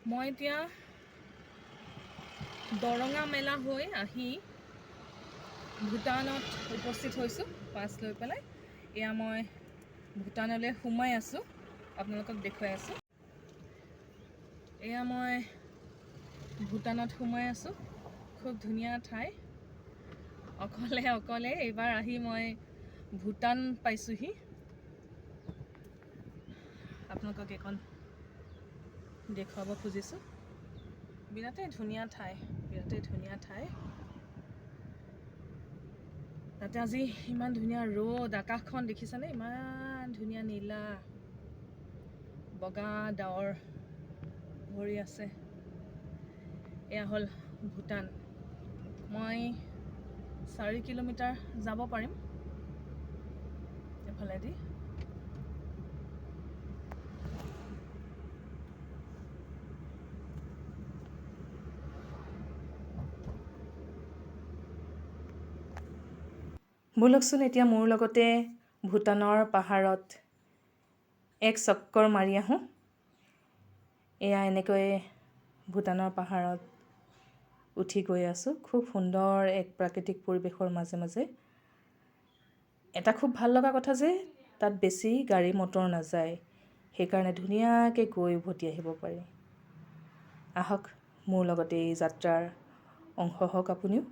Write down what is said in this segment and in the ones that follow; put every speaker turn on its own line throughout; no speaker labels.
মই এতিয়া দৰঙা মেলা হৈ আহি ভূটানত উপস্থিত হৈছোঁ পাছ লৈ পেলাই। এয়া মই ভূটানলৈ সোমাই আছোঁ, আপোনালোকক দেখুৱাই আছোঁ। এয়া মই ভূটানত সোমাই আছোঁ। খুব ধুনীয়া ঠাই। অকলে এইবাৰ আহি মই ভূটান পাইছোঁহি। আপোনালোকক এখন দেখুৱাব খুজিছোঁ। বিৰাটেই ধুনীয়া ঠাই। তাতে আজি ইমান ধুনীয়া ৰ'দ, আকাশখন দেখিছানে? ইমান ধুনীয়া নীলা, বগা ডাৱৰ ভৰি আছে। এয়া হ'ল ভূটান। মই 4 কিলোমিটাৰ যাব পাৰিম এফালেদি। ব'লকচোন এতিয়া মোৰ লগতে ভূটানৰ পাহাৰত এক চক্কৰ মাৰি আহোঁ। এয়া এনেকৈ ভূটানৰ পাহাৰত উঠি গৈ আছোঁ। খুব সুন্দৰ এক প্ৰাকৃতিক পৰিৱেশৰ মাজে। এটা খুব ভাল লগা কথা যে তাত বেছি গাড়ী মটৰ নাযায়, সেইকাৰণে ধুনীয়াকৈ গৈ উভতি আহিব পাৰি। আহক মোৰ লগতে এই যাত্ৰাৰ অংশ হওক আপুনিও।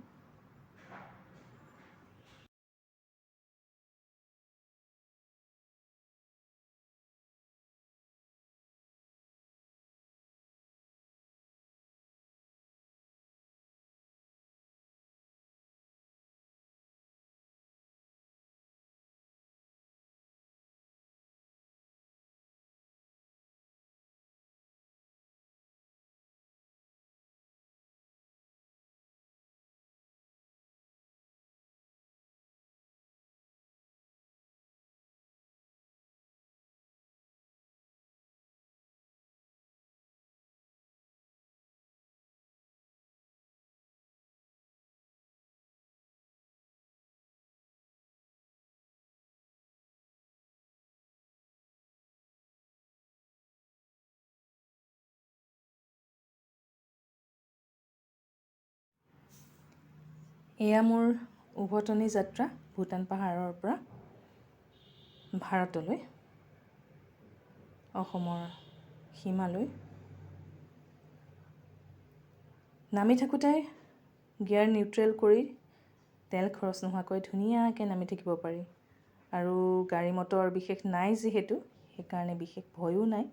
এয়া মোৰ উভতনি যাত্ৰা ভূটান পাহাৰৰ পৰা ভাৰতলৈ, অসমৰ সীমালৈ। নামি থাকোঁতে গিয়াৰ নিউট্ৰেল কৰি তেল খৰচ নোহোৱাকৈ ধুনীয়াকৈ নামি থাকিব পাৰি। আৰু গাড়ী মটৰ বিশেষ নাই যিহেতু, সেইকাৰণে বিশেষ ভয়ো নাই।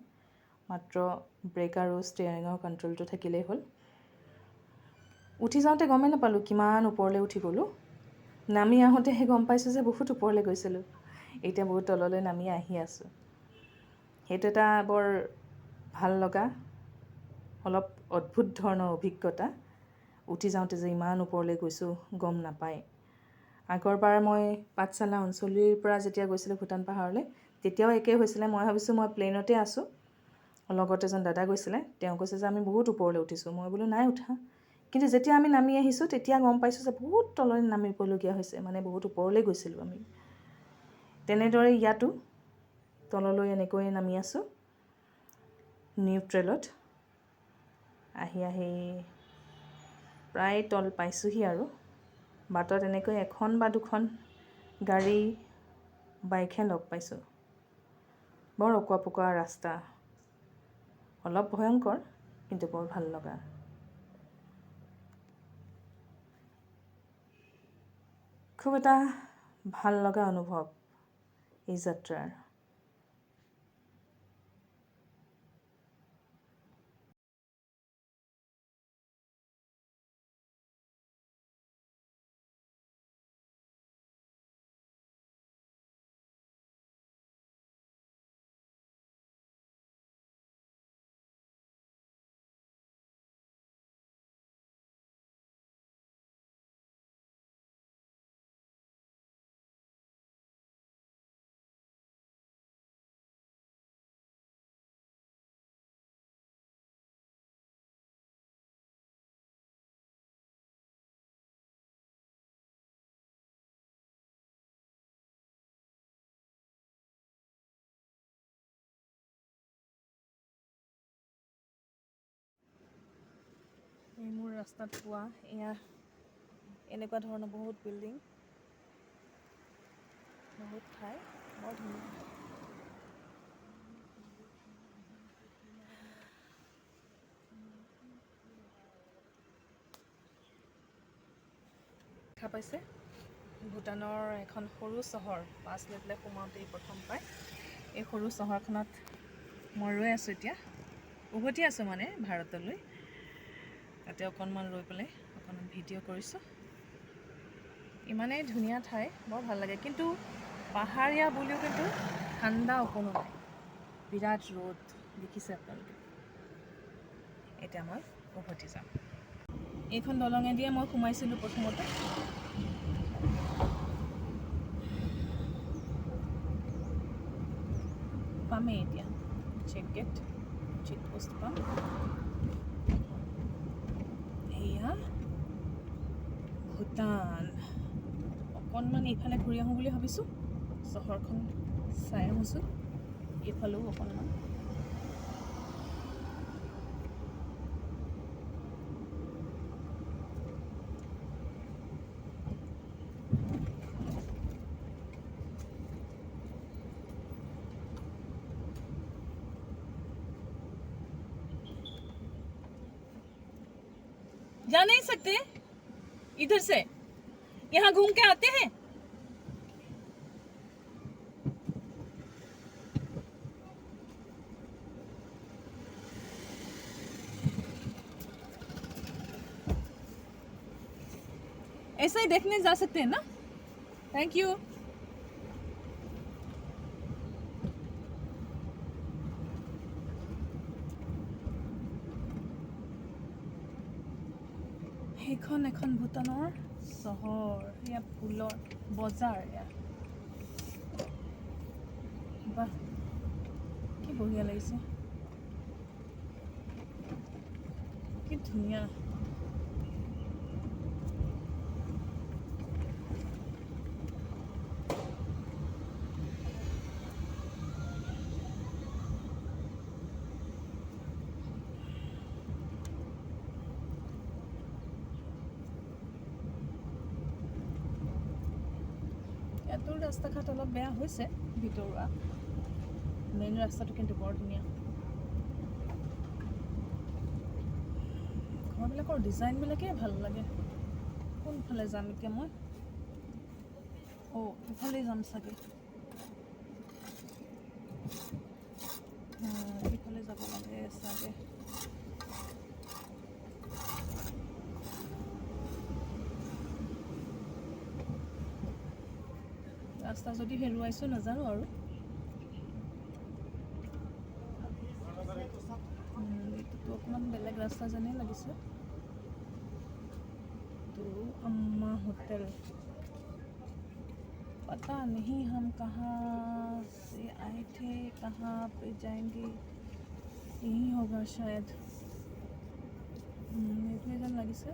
মাত্ৰ ব্ৰেক আৰু ষ্টিয়াৰিঙৰ কণ্ট্ৰলটো থাকিলেই হ'ল। উঠি যাওঁতে গমেই নাপালোঁ কিমান ওপৰলৈ উঠি গ'লোঁ। নামি আহোঁতেহে গম পাইছোঁ যে বহুত ওপৰলৈ গৈছিলোঁ। এতিয়া বহুত তললৈ নামি আহি আছোঁ। সেইটো এটা বৰ ভাল লগা, অলপ অদ্ভুত ধৰণৰ অভিজ্ঞতা। উঠি যাওঁতে যে ইমান ওপৰলৈ গৈছোঁ গম নাপায়। আগৰবাৰ মই পাঠশালা অঞ্চলৰ পৰা যেতিয়া গৈছিলোঁ ভূটান পাহাৰলৈ, তেতিয়াও একেই হৈছিলে। মই ভাবিছোঁ মই প্লেনতে আছোঁ। লগত এজন দাদা গৈছিলে, তেওঁ কৈছে যে আমি বহুত ওপৰলৈ উঠিছোঁ। মই বোলো নাই উঠা। কিন্তু যেতিয়া আমি নামি আহিছোঁ তেতিয়া গম পাইছোঁ যে বহুত তললৈ নামিবলগীয়া হৈছে, মানে বহুত ওপৰলৈ গৈছিলোঁ আমি। তেনেদৰে ইয়াতো তললৈ এনেকৈ নামি আছোঁ নিউট্ৰেলত। আহি প্ৰায় তল পাইছোঁহি আৰু। বাটত এনেকৈ এখন বা দুখন গাড়ী, বাইকহে লগ পাইছোঁ। বৰ অকোৱা পকোৱা ৰাস্তা, অলপ ভয়ংকৰ কিন্তু বৰ ভাল লগা। খুব এটা ভাল লগা অনুভৱ এই যাত্ৰাৰ। ৰাস্তাত পোৱা এয়া এনেকুৱা ধৰণৰ বহুত বিল্ডিং, বহুত ঠাই, বৰ ধুনীয়া। দেখা পাইছে ভূটানৰ এখন সৰু চহৰ, পাছ লৈ পেলাই সোমাওঁতেই প্ৰথম পায়। এই সৰু চহৰখনত মই ৰৈ আছোঁ এতিয়া, উভতি আছোঁ মানে ভাৰতলৈ। তাতে অকণমান ৰৈ পেলাই অকণমান ভিডিঅ' কৰিছোঁ। ইমানেই ধুনীয়া ঠাই, বৰ ভাল লাগে। কিন্তু পাহাৰীয়া বুলিও কিন্তু ঠাণ্ডা অকণো নাই, বিৰাট ৰ'দ, দেখিছে আপোনালোকে। এতিয়া মই উভতি যাম। এইখন দলঙেদিয়ে মই সোমাইছিলোঁ প্ৰথমতে। পামেই এতিয়া চেক পোষ্ট পাম। এয়া ভূটান। অকণমান এইফালে ঘূৰি আহোঁ বুলি ভাবিছোঁ, চহৰখন চাই আহোঁচোন। এইফালেও অকণমান जा नहीं सकते इधर से, यहाँ घूम के आते हैं। ऐसा ही देखने जा सकते हैं ना। Thank you. এইখন এখন ভূটানৰ চহৰ, এয়া ফুলৰ বজাৰ। এয়া বাহ, কি বঢ়িয়া লাগিছে, কি ধুনীয়া। ইয়াতো ৰাস্তা ঘাট অলপ বেয়া হৈছে, ভিতৰুৱা। মেইন ৰাস্তাটো কিন্তু বৰ ধুনীয়া। ঘৰবিলাকৰ ডিজাইনবিলাকেই ভাল লাগে। কোনফালে যাম এতিয়া মই? ইফালেই যাম চাগে। ইফালে যাব লাগে চাগে। ৰাস্তা যদি হেৰুৱাইছোঁ নাজানো আৰু। এইটোতো অকণমান বেলেগ ৰাস্তা যেনেই লাগিছে। তো अम्मा होटल, पता नहीं हम कहाँ से आए थे, कहाँ पे जाएंगे, यही होगा शायद। এইটোৱে যেন লাগিছে।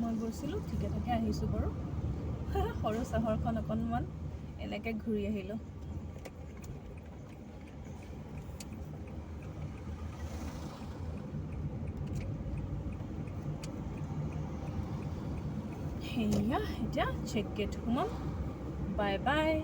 মই গৈছিলোঁ, ঠিকে ঠাকে আহিছোঁ বাৰু। সৰু চহৰখন অকণমান এনেকৈ ঘূৰি আহিলোঁ। সেয়া এতিয়া চেক গেট সোমাম। Bye bye.